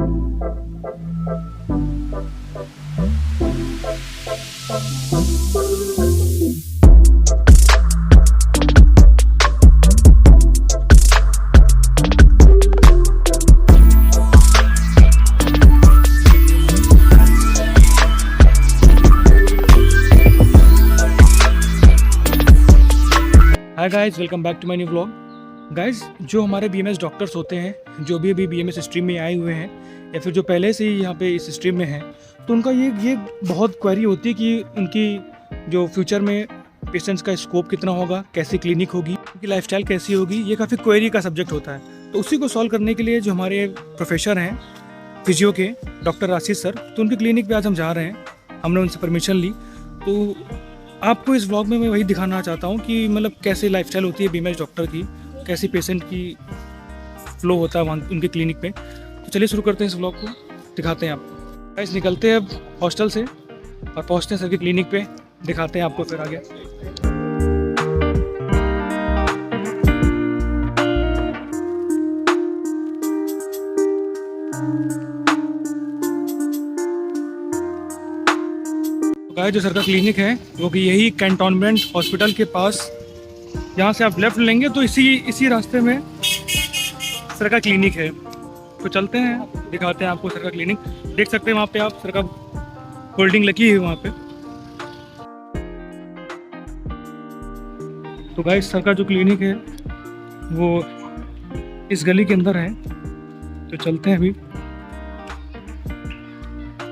Hi guys, welcome back to my new vlog. Guys, जो हमारे BMS doctors होते हैं, जो भी अभी बीएमएस स्ट्रीम में आए हुए हैं या फिर जो पहले से ही यहाँ पे इस स्ट्रीम में हैं, तो उनका ये बहुत क्वेरी होती है कि उनकी जो फ्यूचर में पेशेंट्स का स्कोप कितना होगा, कैसी क्लिनिक होगी, उनकी लाइफस्टाइल कैसी होगी। ये काफ़ी क्वेरी का सब्जेक्ट होता है। तो उसी को सॉल्व करने के लिए जो हमारे प्रोफेसर हैं फिजियो के, डॉक्टर आशीष सर, तो उनकी क्लिनिक पर आज हम जा रहे हैं। हमने उनसे परमिशन ली। तो आपको इस व्लॉग में मैं वही दिखाना चाहता हूँ कि मतलब कैसे लाइफस्टाइल होती है बीएमएस डॉक्टर की, कैसी पेशेंट की फ्लो होता है वहाँ उनके क्लिनिक पे। तो चलिए शुरू करते हैं इस व्लॉग को, दिखाते हैं आपको। गाइस, निकलते हैं अब हॉस्टल से और पहुँचते हैं सर की क्लिनिक पे, दिखाते हैं आपको फिर आगे। गाइस, जो सर का क्लिनिक है वो कि यही कैंटोनमेंट हॉस्पिटल के पास, यहाँ से आप लेफ्ट लेंगे तो इसी रास्ते में सर का क्लिनिक है। तो चलते हैं, दिखाते हैं आपको सर का क्लिनिक। देख सकते हैं वहाँ पे आप, सर का होल्डिंग लगी है वहाँ पे। तो गाइस, सर का जो क्लिनिक है वो इस गली के अंदर है। तो चलते हैं, अभी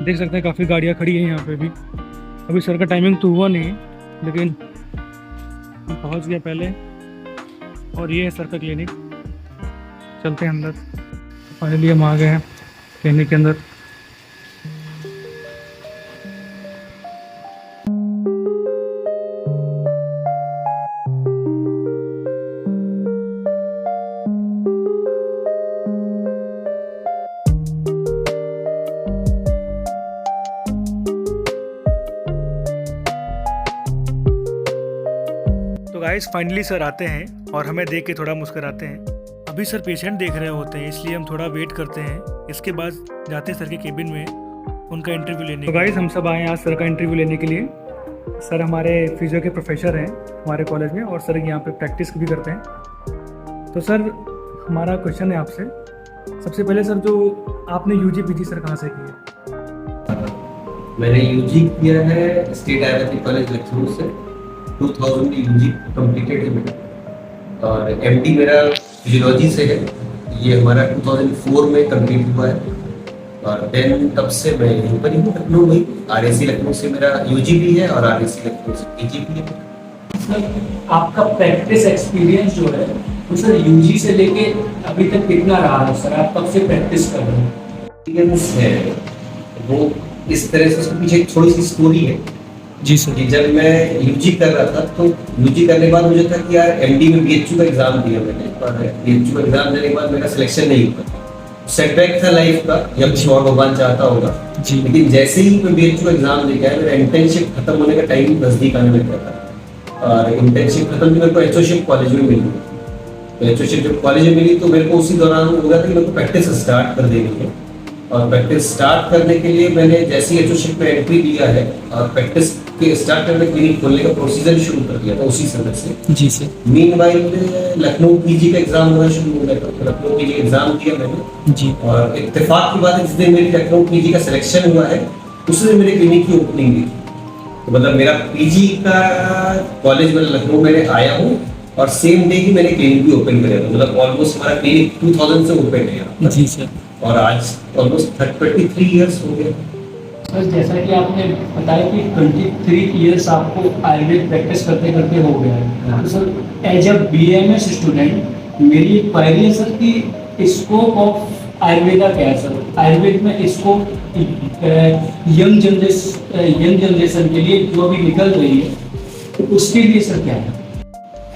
देख सकते हैं काफ़ी गाड़ियाँ खड़ी हैं यहाँ पे भी। अभी सर का टाइमिंग तो हुआ नहीं, लेकिन पहुंच गया पहले। और ये है सर का क्लिनिक। चलते हैं अंदर। फाइनली हम आ गए हैं क्लिनिक के अंदर। गाइस, फाइनली सर आते हैं और हमें देख के थोड़ा मुस्कुराते हैं। अभी सर पेशेंट देख रहे होते हैं, इसलिए हम थोड़ा वेट करते हैं। इसके बाद जाते हैं सर के केबिन में उनका इंटरव्यू लेने। तो गाइस, हम सब आए हैं आज सर का इंटरव्यू लेने के लिए। सर हमारे फिजियो के प्रोफेसर हैं हमारे कॉलेज में, और सर यहाँ पे प्रैक्टिस भी करते हैं। तो सर, हमारा क्वेश्चन है आपसे। सबसे पहले सर, जो आपने यूजी पीजी सर कहाँ से किया? मैंने यूजी किया है स्टेट आयुर्वेदिक कॉलेज लखनऊ से। 2000 में यूजी कंप्लीटेड है मेरा, और एमडी मेरा फिजियोलॉजी से है। ये हमारा 2004 में कंप्लीट हुआ है। और देन तब से मैं यहीं पर ही हूँ, लखनऊ में। आरएसी लखनऊ से मेरा यूजी भी है और आरएसी लखनऊ से पीजी भी है। सर, आपका प्रैक्टिस एक्सपीरियंस जो है वो सर यूजी से लेके अभी तक कितना रहा है सर? आप कब से प्रैक्टिस कर रहे हैं? एक्सपीरियंस है वो इस तरह से, उसके पीछे थोड़ी सी स्टोरी है। जी सर। कि जब मैं यूजी कर रहा था, तो यूजी करने के बाद मुझे था कि यार एमडी में बीएचयू का एग्जाम दिया मैंने, और बीएचयू का एग्जाम देने के बाद मेरा सिलेक्शन नहीं हुआ। सेटबैक था लाइफ का, जब और भगवान चाहता होगा जी। लेकिन जैसे ही मैं बीएचयू का एग्जाम दे गया, मेरा इंटर्नशिप खत्म होने का टाइम नजदीक आने लग गया था। और इंटर्नशिप खत्म मेरे को एचओशिप कॉलेज में मिली। तो एचओशिप जब कॉलेज में मिली तो मेरे को उसी दौरान हो गया था कि मेरे को प्रैक्टिस स्टार्ट कर देनी है। और प्रैक्टिस स्टार्ट करने के लिए मैंने जैसे ही एचओशिप में एंट्री दिया है और प्रैक्टिस के स्टार्ट करने क्लिनिक खोलने का प्रोसीजर शुरू कर दिया था उसी समय से। जी सर। मीनवाइल लखनऊ पीजी का एग्जाम होना शुरू हो गया था। तो लखनऊ पीजी एग्जाम दिया मैंने जी। और इत्तेफाक की बात है, जिस दिन मेरी लखनऊ पीजी का सिलेक्शन हुआ है उस दिन मेरे क्लिनिक की ओपनिंग हुई। तो मतलब मेरा पीजी का कॉलेज में लखनऊ में आया हूँ और सेम डे ही मैंने क्लिनिक भी ओपन किया था। मतलब ऑलमोस्ट हमारा क्लिनिक 2000 से ओपन है जी सर। और आज ऑलमोस्ट 23 इयर्स हो गए। सर, जैसा कि आपने बताया कि 23 इयर्स आपको आयुर्वेद प्रैक्टिस करते करते हो गया है। तो sir, as a BMS student मेरी एक क्वेरी है सर कि स्कोप ऑफ आयुर्वेदा क्या है सर? आयुर्वेद में स्कोप यंग जनरेशन के लिए जो अभी निकल रही है, तो उसके लिए सर क्या है?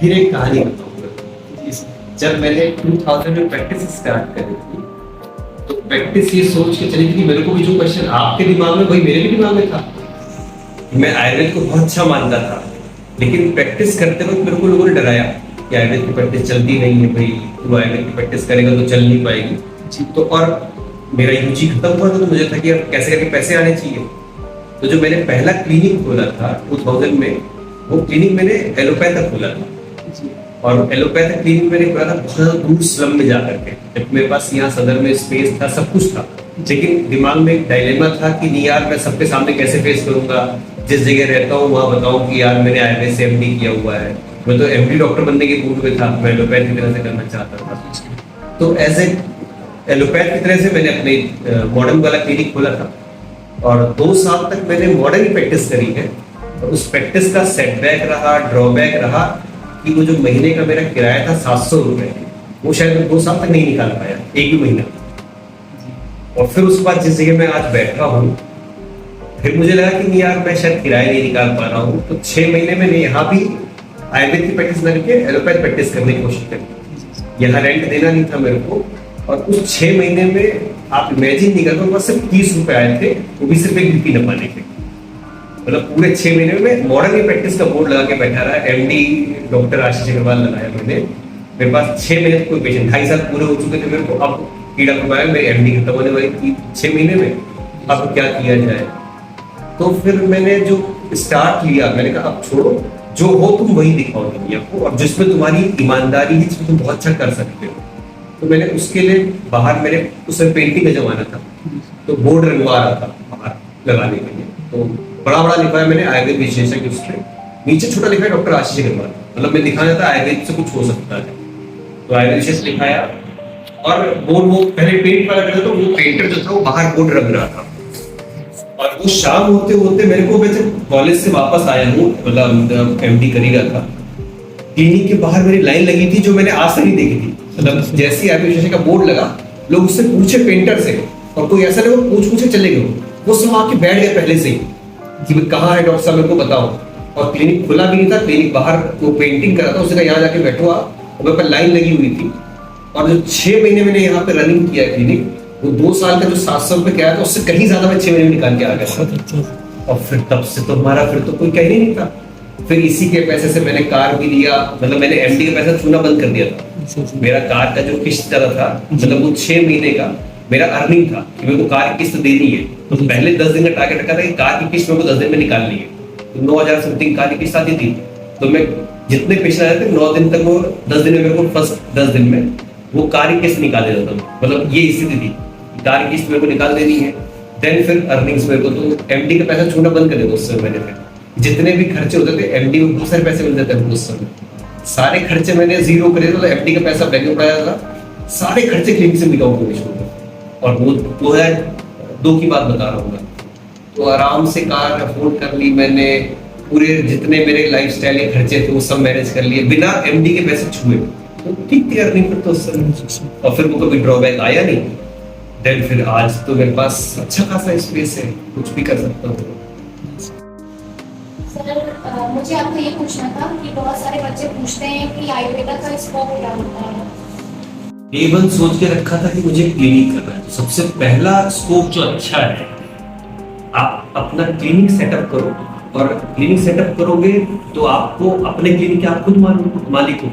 फिर एक कहानी बताऊंगा। जब मैंने 2000 में प्रैक्टिस स्टार्ट करी थी, तो प्रैक्टिस ये सोच के चली थी कि मेरे को भी जो क्वेश्चन आपके दिमाग में वही मेरे भी दिमाग में था। मैं आयुर्वेद को बहुत अच्छा मानता था, लेकिन प्रैक्टिस करते वक्त मेरे को लोगों ने डराया कि आयुर्वेद की प्रैक्टिस चलती नहीं है भाई, तू आयुर्वेद की प्रैक्टिस करेगा तो चल नहीं पाएगी। तो और मेरा यूजी खत्म हुआ था तो मुझे था कि अब कैसे करके पैसे आने चाहिए। तो जो मैंने पहला क्लिनिक खोला था 2000 में, वो क्लिनिक मैंने एलोपैथ खोला था। और एलोपैथ क्लिनिक मैंने खोला था बहुत दूर स्लम में जाकर के, जबकि मेरे पास यहाँ सदर में स्पेस था, सब कुछ था, लेकिन दिमाग में एक डायलेमा था कि नहीं यार मैं सबके सामने कैसे फेस करूंगा। जिस जगह रहता हूँ वहाँ बताऊँ कि यार मैंने आयुर्वेद से एमडी किया हुआ है, मैं तो एमडी डॉक्टर बनने के मूड में था, मैं एलोपैथ की तरह से करना चाहता था। तो एज ए एलोपैथ की तरह से मैंने अपने मॉडर्न वाला क्लिनिक खोला था और 2 साल तक मैंने मॉडर्न प्रैक्टिस करी है। और उस प्रैक्टिस का सेटबैक रहा, ड्रॉबैक रहा कि वो जो महीने का मेरा किराया था 700 रुपए, वो शायद मैं 2 साल तक नहीं निकाल पाया, एक भी महीना। और फिर उसके बाद जिस जगह मैं आज बैठा हूँ, फिर मुझे लगा कि नहीं यार मैं शायद किराया नहीं निकाल पा रहा हूँ। तो 6 महीने मैंने यहाँ भी आयुर्वेद की प्रैक्टिस करके एलोपैथ प्रैक्टिस करने की कोशिश करी। यहाँ रेंट देना नहीं था मेरे को, और उस 6 महीने में आप इमेजिन नहीं कर पाओ, सिर्फ 30 रुपए आए थे, वो भी सिर्फ एक बीपी नपाने के। मतलब पूरे 6 महीने में मॉडर्न की प्रैक्टिस का बोर्ड लगा के बैठा रहा। एमडी डॉक्टर आशीष अग्रवाल लगाया मैंने। मेरे पास 6 महीने कोई पेशेंट, 2.5 साल पूरे हो चुके थे मेरे को, अब कीड़ा पकड़ाया, मेरी एमडी खत्म होने वाली थी 6 महीने में, अब क्या किया जाए। तो फिर मैंने जो स्टार्ट लिया, मैंने कहा अब छोड़ो, जो हो तुम वही दिखाओ दुनिया को, और जिसमें तुम्हारी ईमानदारी है, जिसमें तुम बहुत अच्छा कर सकते हो। तो मैंने उसके लिए बाहर, मेरे उस समय पेंटिंग का जमाना था, तो बोर्ड रंगवा रहा था बाहर लगाने के लिए। तो बड़ा बड़ा लिखा है मैंने आयुर्वेद विशेषज्ञ, उसमें नीचे छोटा लिखा है डॉक्टर आशीष अग्रवाल, मतलब मैं दिखाना था आयुर्वेद से कुछ हो सकता है। तो आयुर्वेद विशेष लिखाया, और बोर्ड वो पहले पेंट वाला करता, तो वो पेंटर जो था वो बाहर बोर्ड रंग रहा था। और वो शाम होते होते मेरे को, वैसे कॉलेज से वापस आया हूँ, मतलब एमडी कर ही रहा था, क्लिनिक के बाहर मेरी लाइन लगी थी जो मैंने आज तक नहीं देखी थी। मतलब जैसे ही आयुर्वेद विशेषज्ञ का बोर्ड लगा, लोग उससे पूछे पेंटर से, और कोई ऐसा नहीं वो पूछे चले गए, वो सब आके बैठ गए पहले से ही कि कहाँ है डॉक्टर साहब मेरे को बताओ। और क्लिनिक खुला भी नहीं था, क्लिनिक बाहर वो पेंटिंग कर रहा था, उसने कहा यहाँ जाके बैठो आप, और मेरे पर लाइन लगी हुई थी। और जो 6 महीने मैंने यहाँ पे रनिंग किया क्लिनिक, वो 2 साल का जो 700 रुपए किया था, उससे कहीं ज्यादा मैं 6 महीने में निकाल के आ गया। और फिर तब से तो हमारा फिर तो कोई कह ही नहीं था। फिर इसी के पैसे से मैंने कार भी लिया, मतलब मैंने एमडी का पैसा छूना बंद कर दिया था। मेरा कार का जो किस्त चला था, मतलब वो 6 महीने का मेरा अर्निंग था कि मेरे को कार की किस्त देनी है। तो पहले 10 दिन का टारगेट रखा था कि कार की किस्त मेरे को 10 दिन में निकालनी है। तो 9,000 समथिंग कार की किस्त आती थी, तो मैं जितने पेशेंट आए थे 9 दिन तक, वो 10 दिन में मेरे को फर्स्ट 10 दिन में वो कार की किस्त निकाल देता था। मतलब ये स्थिति थी, कार की किस्त मेरे को निकाल देनी है, देन फिर अर्निंग्स मेरे को। तो एमडी का पैसा छूना बंद कर दिया उस समय मैंने। फिर जितने भी खर्चे होते थे एमडी में बहुत सारे पैसे मिलते थे उस समय, सारे खर्चे मैंने जीरो करे थे। तो एमडी का पैसा बैंक में पड़ा था, सारे खर्चे क्लिनिक से निकाल होने शुरू हुए। और वो 2002 की बात बता रहा हूँ मैं। तो आराम से कार अफोर्ड कर ली मैंने, पूरे जितने मेरे लाइफस्टाइल के खर्चे थे वो सब मैनेज कर लिए बिना एमडी के पैसे छुए। तो ठीक थी अर्निंग फिर तो उस समय, और फिर वो कभी ड्रॉबैक आया नहीं। देन फिर आज तो मेरे पास अच्छा खासा स्पेस है, कुछ भी कर सकता हूँ। सर मुझे आपको ये पूछना था कि बहुत सारे बच्चे पूछते हैं कि आयुर्वेदा का स्कोप क्या होता है। A1 सोच के रखा था कि मुझे क्लिनिक करना है। तो सबसे पहला स्कोप जो अच्छा है, आप अपना क्लिनिक सेटअप करो, और क्लिनिक सेटअप करोगे तो आपको अपने क्लिनिक के आप खुद मालिक हो।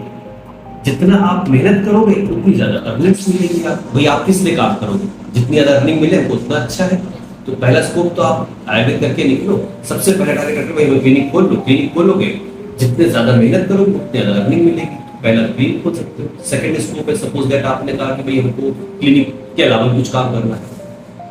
जितना आप मेहनत करोगे उतनी ज्यादा अर्निंग्स मिलेगी। भाई आप किस लिए काम करोगे, जितनी ज्यादा अर्निंग मिले उतना अच्छा है। तो पहला स्कोप तो आप आयुर्वेद करके निकलो, सबसे पहले टारगेट करके भाई क्लिनिक खोल लो। क्लिनिक खोलोगे, जितने ज्यादा मेहनत करोगे उतनी ज्यादा अर्निंग मिलेगी। पहला क्लिनिक खोल सकते हो। सेकंड स्कोप है, सपोज दैट आपने कहा कि भाई हमको क्लिनिक के अलावा कुछ काम करना है,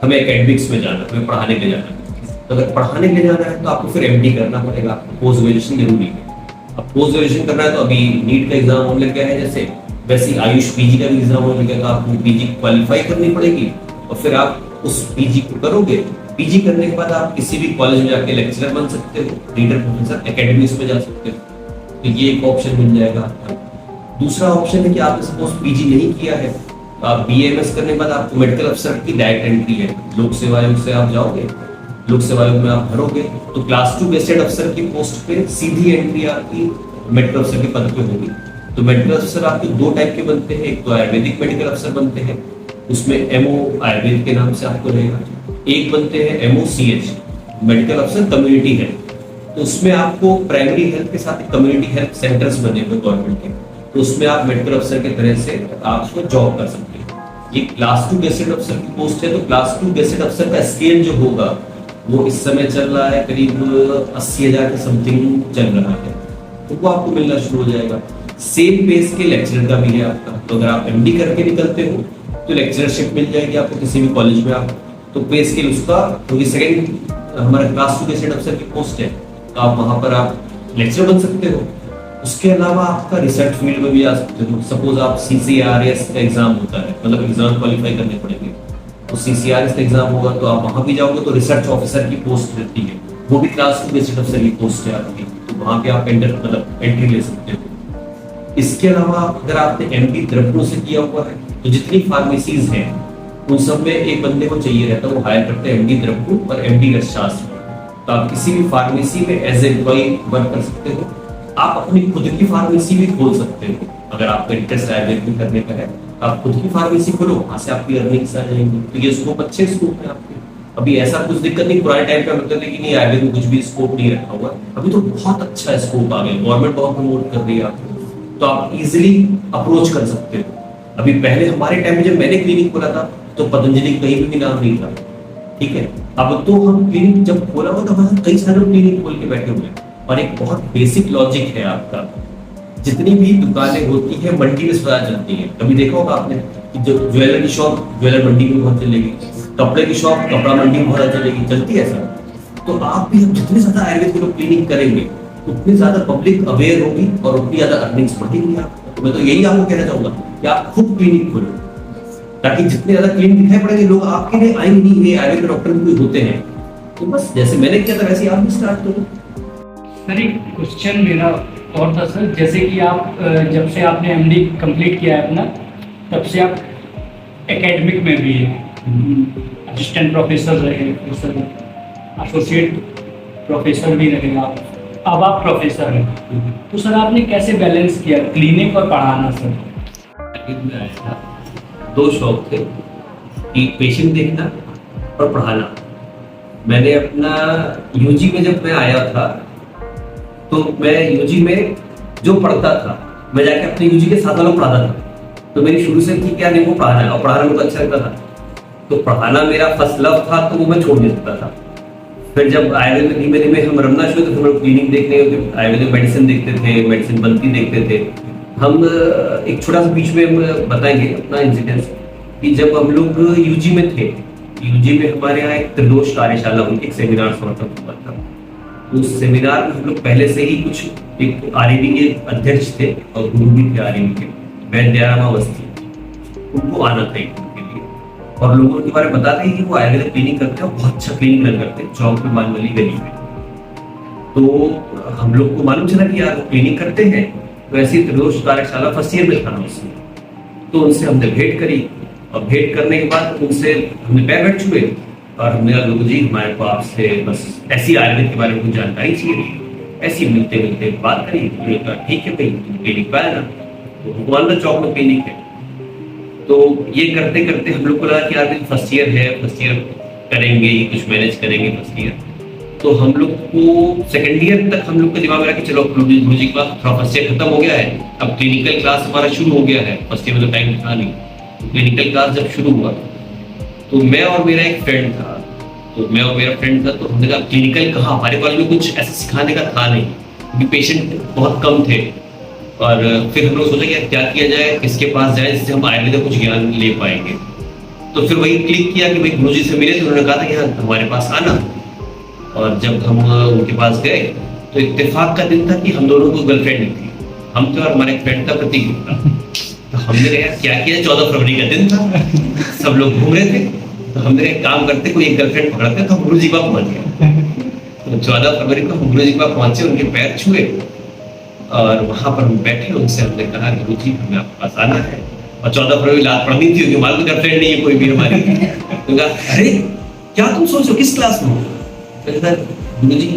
हमें एकेडमिक्स में जाना है, हमें पढ़ाने के लिए जाना है। तो अगर पढ़ाने के लिए जाना है तो आपको फिर एमडी करना पड़ेगा, पोस्ट ग्रेजुएशन जरूरी है। अब पोस्ट ग्रेजुएशन करना है तो अभी नीट का एग्जाम होने लग गया है, जैसे वैसे आयुष पीजी का भी एग्जाम होने लग गया, तो आपको पीजी क्वालिफाई करनी पड़ेगी, और फिर आप उस पीजी को करोगे। पीजी करने के बाद आप किसी भी कॉलेज में जाके लेक्चरर बन सकते हो, रीडर प्रोफेसर, एकेडमिक्स में जा सकते हो। तो ये एक ऑप्शन मिल जाएगा आपको। दूसरा ऑप्शन है कि आपने सपोज पीजी नहीं किया है, तो आप बीएमएस करने के बाद आपको मेडिकल अफसर की डायरेक्ट एंट्री है। लोक सेवा आयोग से आप जाओगे, लोक सेवा आयोग में आप भरोगे, तो क्लास 2 गेजेटेड अफसर की पोस्ट पे सीधी एंट्री आपकी मेडिकल अफसर के पद पे होगी। तो मेडिकल अफसर आपके 2 टाइप के बनते हैं, एक तो आयुर्वेदिक मेडिकल अफसर बनते हैं, उसमें एमओ आयुर्वेद के नाम से आपको रहेगा। एक बनते हैं एमओसीएच, मेडिकल अफसर कम्युनिटी हेल्थ, तो उसमें आपको प्राइमरी हेल्थ के साथ कम्युनिटी हेल्थ सेंटर्स बने हुए गवर्नमेंट के, तो उसमें आप मेडिकल अफसर की तरह से आप जॉब कर सकते हैं। ये क्लास 2 गेजेटेड अफसर की पोस्ट है, तो क्लास 2 गेजेटेड अफसर का स्केल जो होगा वो इस समय चल रहा है करीब 80,000 के समथिंग चल रहा है, तो वो आपको मिलना शुरू हो जाएगा। सेम पे स्केल लेक्चरर का भी है आपका, तो अगर आप एमडी करके निकलते हो तो लेक्चरशिप मिल जाएगी आपको किसी भी कॉलेज में, आप तो पे स्केल उसका, क्योंकि सेकंड हमारा क्लास 2 गेजेटेड अफसर की पोस्ट है, तो आप वहां पर आप लेक्चरर बन सकते हो। उसके अलावा आपका रिसर्च फील्ड में भी आ सकते हो। सपोज आप CCRS का एग्जाम होता है, मतलब एग्जाम क्वालिफाई करने पड़ेंगे, तो CCRS का एग्जाम होगा तो आप वहां भी जाओगे तो रिसर्च ऑफिसर की पोस्ट रहती है, वो भी क्लास 2 गेजेटेड अफसर की पोस्ट है आपकी, तो वहां पे आप एंट्री ले सकते हो। इसके अलावा अगर आपने MD द्रविड़ से किया हुआ है तो जितनी फार्मेसीज हैं उन सब में एक बंदे को चाहिए रहता है, वो हायर करते हैं MD द्रविड़ और MD रसशास्त्र, तो आप किसी भी फार्मेसी में एज एम्प्लॉय वर्क कर सकते हो। आप अपनी खुद की फार्मेसी भी खोल सकते हो, अगर आपका इंटरेस्ट आयुर्वेद में करने का है आप खुद की फार्मेसी खोलो, वहां से आपकी अर्निंग्स आ जाएंगी। तो ये स्कोप अच्छे स्कोप है आपके, अभी ऐसा कुछ दिक्कत नहीं। पुराने टाइम पे मतलब कि नहीं आयुर्वेद में कुछ भी स्कोप नहीं रखा हुआ, अभी तो बहुत अच्छा स्कोप आ गया, गवर्नमेंट बहुत प्रमोट कर रही है आपको, तो आप इजिली अप्रोच कर सकते हो। अभी पहले हमारे टाइम में जब मैंने क्लिनिक खोला था तो पतंजलि कहीं भी नाम नहीं था, ठीक है। अब तो हम क्लिनिक जब खोला हुआ तो हमारे कई सारे क्लिनिक खोल के बैठे हुए हैं, और एक बहुत बेसिक लॉजिक है आपका, जितनी भी दुकानें होती है मंडी में पता चलती है। कभी देखा होगा आपने कि जो ज्वेलर की शॉप ज्वेलर मंडी में बहुत चलेगी, कपड़े की शॉप कपड़ा मंडी में बहुत चलेगी, चलती है ऐसा। तो आप भी जितने ज्यादा आयुर्वेद के लोग क्लिनिक करेंगे उतनी ज्यादा पब्लिक अवेयर होगी और उतनी ज्यादा अर्निंग्स बढ़ेगी आपको। तो मैं तो यही आपको कहना चाहूंगा कि आप खुद क्लिनिक खोलो, ताकि जितने ज्यादा क्लिनिक दिखाई पड़ेंगे लोग आपके लिए आएंगे नहीं, ये आयुर्वेद डॉक्टर भी होते हैं। तो बस जैसे मैंने किया था वैसे आप भी स्टार्ट करो। सर एक क्वेश्चन मेरा और था सर, जैसे कि आप जब से आपने MD कंप्लीट किया है अपना, तब से आप एकेडमिक में भी है, असिस्टेंट प्रोफेसर रहे, सर एसोसिएट प्रोफेसर भी रहे आप, अब आप प्रोफेसर हैं, तो सर आपने कैसे बैलेंस किया क्लिनिक और पढ़ाना सर? में आया था, दो शौक थे, एक पेशेंट देखना और पढ़ाना। मैंने अपना UG में जब मैं आया था तो मैं UG में जो पढ़ता था मैं जाके अपने UG के साथ वालों पढ़ाता था, तो मेरी शुरू से थी क्या नहीं वो पढ़ाना है, और पढ़ाना मुझे अच्छा लगता था, तो पढ़ाना मेरा फर्स्ट लव था, तो वो मैं छोड़ नहीं सकता था। फिर जब आयुर्वेद में धीमे धीमे हम रमना शुरू, तो हम लोग क्लिनिक देखने, आयुर्वेद में मेडिसिन देखते थे, मेडिसिन बनती देखते थे हम। एक छोटा सा बीच में हम बताएंगे अपना इंसिडेंस, कि जब हम लोग UG में थे, UG में हमारे यहाँ एक त्रिदोष कार्यशाला हुई, एक सेमिनार हुआ था। उस सेमिनार में हम लोग पहले से ही कुछ एक REB के अध्यक्ष थे और गुरु भी थे REB के, वैद्य दयाराम अवस्थी, उनको आना था के लिए, और लोगों के बारे में बताते हैं कि वो आयुर्वेदिक क्लिनिक करते हैं, बहुत अच्छा क्लिनिक रन करते हैं चौक पे मानवली गली में। तो हम लोग को मालूम चला कि यार वो क्लिनिक करते हैं, तो ऐसी त्रिदोष कार्यशाला फर्स्ट ईयर में था उसमें, तो उनसे हमने भेंट करी, और भेंट करने के बाद उनसे हमने पैर बैठ छुए, और हमने कहा गुरु जी हमारे को आपसे बस ऐसी आयुर्वेद के बारे में कुछ जानकारी चाहिए। ऐसी मिलते मिलते बात करी, उन्होंने कहा ठीक है भाई क्लिनिक पे आना, तो भगवान चौक में क्लिनिक है। तो ये करते करते हम लोग को लगा कि यार फर्स्ट ईयर है, फर्स्ट ईयर करेंगे, ये कुछ मैनेज करेंगे फर्स्ट ईयर। तो हम लोग को सेकेंड ईयर तक हम लोग का दिमाग रहा कि चलो गुरु जी के पास फर्स्ट ईयर खत्म हो गया है, अब क्लिनिकल क्लास हमारा शुरू हो गया है। फर्स्ट ईयर में तो टाइम था नहीं, क्लिनिकल क्लास जब शुरू हुआ तो मैं और मेरा एक फ्रेंड था, तो हमने कहा क्लिनिकल कहाँ, हमारे कॉलेज में कुछ ऐसा सिखाने का था नहीं, क्योंकि पेशेंट बहुत कम थे। और फिर हम लोग सोचा कि क्या किया जाए, किसके पास जाए जिससे हम आयुर्वेद का कुछ ज्ञान ले पाएंगे। तो फिर वही क्लिक किया कि भाई गुरु जी से मिले, तो उन्होंने कहा था कि हाँ हमारे पास आना। और जब हम उनके पास गए तो इत्तेफाक का दिन था कि हम दोनों को गर्लफ्रेंड थी, हम थे और हमारे फ्रेंड था प्रतीक गुप्ता। तो हमने कहा क्या किया, 14 फरवरी का दिन था, सब लोग घूम रहे थे, तो हमने एक काम करते कोई एक गर्लफ्रेंड पकड़ते, तो हम गुरु जी के पास पहुंच गए। तो 14 फरवरी को हम गुरु जी के पास पहुंचे, उनके पैर छुए और वहां पर हम बैठे, उनसे हमने कहा गुरु जी हमें आपके पास आना है। और 14 फरवरी रात पढ़नी थी, क्योंकि हमारी गर्लफ्रेंड नहीं है कोई भी हमारी। तो कहा अरे क्या तुम सोचो किस क्लास में हो? तो कहा गुरु जी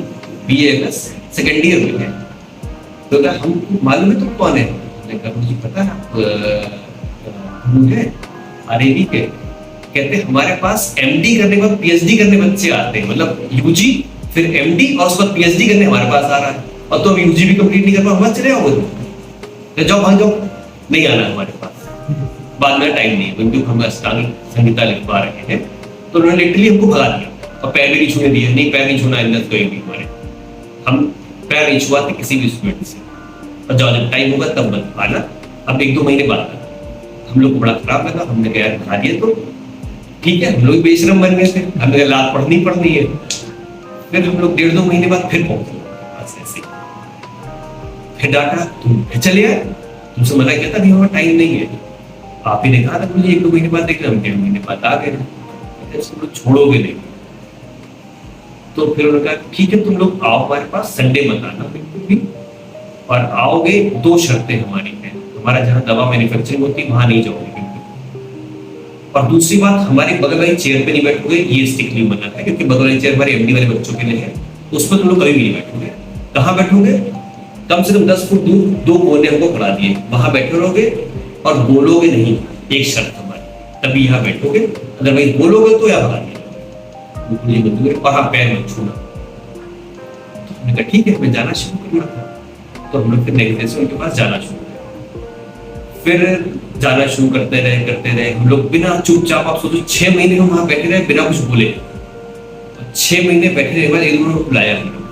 BA सेकेंड ईयर में है। तो कहा हम मालूम है तुम कौन है? मैंने कहा मुझे पता है आप मुझे REB के। कहते हमारे पास MD करने के बाद PhD करने बच्चे आते हैं, मतलब UG फिर MD और उसके बाद PhD करने हमारे पास आ रहा है, और तो हम UG भी कंप्लीट नहीं कर पा, हमारे चले आओ, जाओ भाग जाओ, नहीं आना हमारे पास, बाद में टाइम नहीं है, क्योंकि हम अष्टांग संहिता लिखवा रहे हैं, तो उन्होंने लिटरली हमको भगा दिया और पैर भी नहीं छूने दिया। नहीं, पैर नहीं छूना अंदर कोई भी हमारे, हम पैर नहीं छुआते किसी भी स्टूडेंट से, और जब टाइम होगा तब मत आना। अब 1-2 महीने बाद हम लोग को बड़ा खराब लगा, हमने कहा यार भगा दिए तो ठीक है, हम लोग बेशरम बन गए थे, हमने कहा लात पढ़नी है। फिर हम लोग 1.5-2 महीने बाद फिर पहुंचे, फिर डाटा तुम फिर चले आए, तुमसे मना किया था नहीं हमारा टाइम नहीं है, आप ही ने कहा था मुझे 1-2 महीने बाद देखना, हम 1.5 महीने बाद आ गए, इसको छोड़ोगे नहीं। तो फिर उन्होंने कहा ठीक है तुम लोग आओ हमारे पास, संडे मत आना बिल्कुल भी, और आओगे 2 शर्तें हमारी हैं, हमारा जहाँ दवा मैन्युफैक्चरिंग होती है वहां नहीं जाओगे बिल्कुल, और दूसरी बात हमारे बगल वाली चेयर पे नहीं बैठोगे, ये स्ट्रिक्टली मना है, क्योंकि बगल वाली चेयर हमारे एमडी वाले बच्चों के लिए है, उस पर तुम लोग कभी भी नहीं बैठोगे। कहाँ बैठोगे? कम से कम 10 फुट दूर 2 कोने हमको खड़ा दिए, वहां बैठे रहोगे और बोलोगे नहीं, एक शर्त हमारी, तभी यहाँ बैठोगे, अदरवाइज बोलोगे तो यहाँ भाग और हाँ पैर मत छूना। तो हमने कहा ठीक है, मैं जाना शुरू करना था, तो हम लोग फिर नेक्स्ट डे से उनके पास जाना शुरू किया। फिर जाना शुरू करते रहे हम लोग बिना चुपचाप, आप सोचो 6 महीने हम वहां बैठे रहे बिना कुछ बोले, 6 महीने बैठे रहे बाद एक दिन बुलाया हम लोग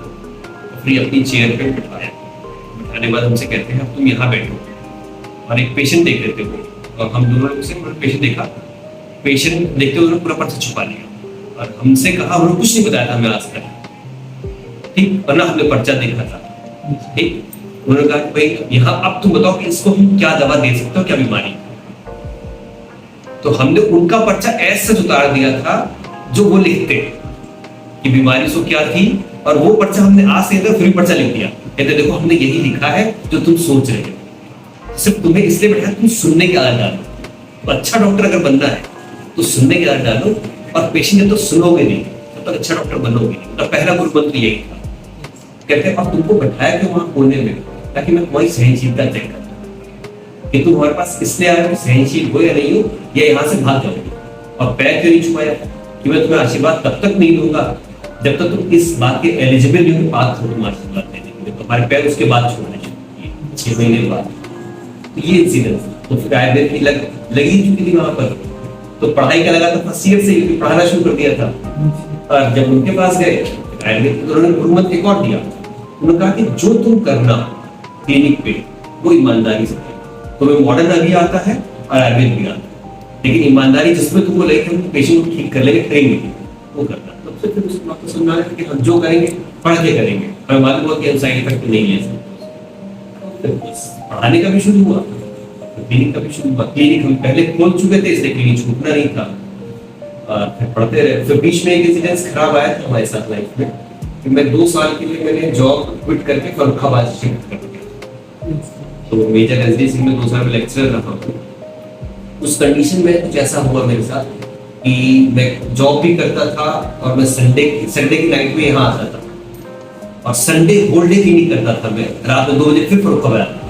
अपनी अपनी चेयर पे बिठाया, बिठाने के बाद हमसे कहते हैं अब तुम यहाँ बैठो, और एक पेशेंट देख लेते हो, और हम दोनों लोग से पेशेंट देखा, पेशेंट देखते हुए पूरा पर्चा छुपा लिया, और हमसे कहा उन्होंने कुछ नहीं बताया था हमें आज तक, ठीक, वरना हमने पर्चा देखा था, ठीक। उन्होंने कहा भाई यहाँ अब तुम बताओ कि इसको हम क्या दवा दे सकते हो, क्या बीमारी। तो हमने उनका पर्चा ऐसे उतार दिया था जो वो लिखते कि बीमारी सो क्या थी, और वो पर्चा हमने आज से फिर पर्चा लिख दिया, कहते देखो हमने यही लिखा है जो तुम सोच रहे हो, सिर्फ तुम्हें इसलिए बैठा तुम सुनने की आदत डालो, तो अच्छा डॉक्टर अगर बनना है तो सुनने की आदत डालो, और पेशेंट तो सुनोगे नहीं तब तक अच्छा डॉक्टर बनोगे नहीं। तो पहला गुरु मंत्र यही था, कहते अब तुमको बैठाया क्यों वहां कोने में, ताकि मैं तुम्हारी सहनशीलता चेक करूं कि तुम हमारे पास इसलिए आए हो, सहनशील हो या नहीं हो, या यहाँ से भाग जाओगे। और पैर क्यों नहीं छुपाया कि मैं तुम्हें आशीर्वाद तब तक नहीं दूंगा जब तक तुम इस बात के एलिजिबल नहीं हो, बात हो तुम आशीर्वाद देने के लिए, तो हमारे पैर उसके बाद छोड़ने चाहिए 6 महीने बाद। तो ये इंसिडेंट, तो फिर आयुर्वेद की लगी चुकी थी वहां पर, तो पढ़ाई का लगा था फर्स्ट ईयर से ही पढ़ाना शुरू कर दिया था। और जब उनके पास गए आयुर्वेद, तो उन्होंने गुरुमंत्र एक और दिया, उन्होंने कहा कि जो तुम करना क्लिनिक पे वो ईमानदारी से करो, तुम्हें मॉडर्न अभी आता है और आयुर्वेद भी आता है, लेकिन ईमानदारी जिसमें तुमको लेकर पेशेंट को ठीक कर लेंगे, ट्रेन वो करना। तब से फिर उसको आपको समझना है कि हम जो करेंगे पढ़ के करेंगे, हमें मालूम हुआ कि हम साइड इफेक्ट नहीं ले पढ़ाने का भी शुरू हुआ, क्लिनिक का भी शुरू हुआ। क्लिनिक हम पहले खोल चुके थे, इसलिए क्लिनिक छूटना नहीं था, फिर पढ़ते रहे। फिर बीच में एक इंसिडेंस खराब आया था हमारे साथ लाइफ में, कि मैं 2 साल के लिए मैंने जॉब क्विट करके फर्रुखाबाद शिफ्ट कर दिया, तो मेजर रेजिडेंसी में 2 साल में लेक्चरर रहा हूँ। उस कंडीशन में कुछ ऐसा हुआ मेरे साथ कि मैं जॉब भी करता था और मैं संडे की नाइट में यहाँ आता था, और संडे होल डे क्लिनिक करता था मैं, रात में 2 बजे फिर फर्रुखाबाद आता था।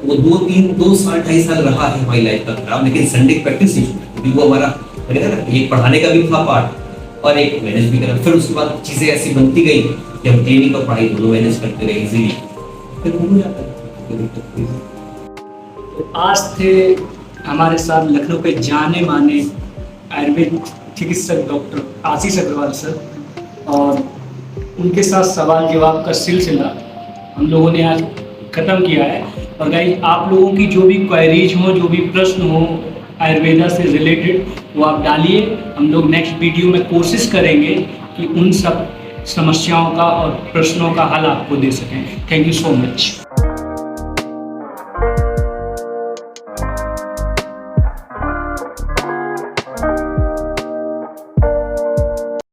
वो 2 साल 2.5 साल रहा है हमारी लाइफ का खराब, लेकिन संडे प्रैक्टिस नहीं छूटा, क्योंकि वो हमारा एक पढ़ाने का भी था पार्ट और एक मैनेज भी करना। फिर उसके बाद चीजें ऐसी बनती गई कि हम क्लिनिक और पढ़ाई दोनों मैनेज करते रहे इजीली, फिर हो जाता है। तो आज थे हमारे साथ लखनऊ के जाने माने आयुर्वेद चिकित्सक डॉक्टर आशीष अग्रवाल सर, और उनके साथ सवाल जवाब का सिलसिला हम लोगों ने आज खत्म किया है। और गाइस, आप लोगों की जो भी क्वेरीज हो, जो भी प्रश्न हो आयुर्वेदा से रिलेटेड, वो आप डालिए, हम लोग नेक्स्ट वीडियो में कोशिश करेंगे कि उन सब समस्याओं का और प्रश्नों का हल आपको दे सकें। Thank you so much.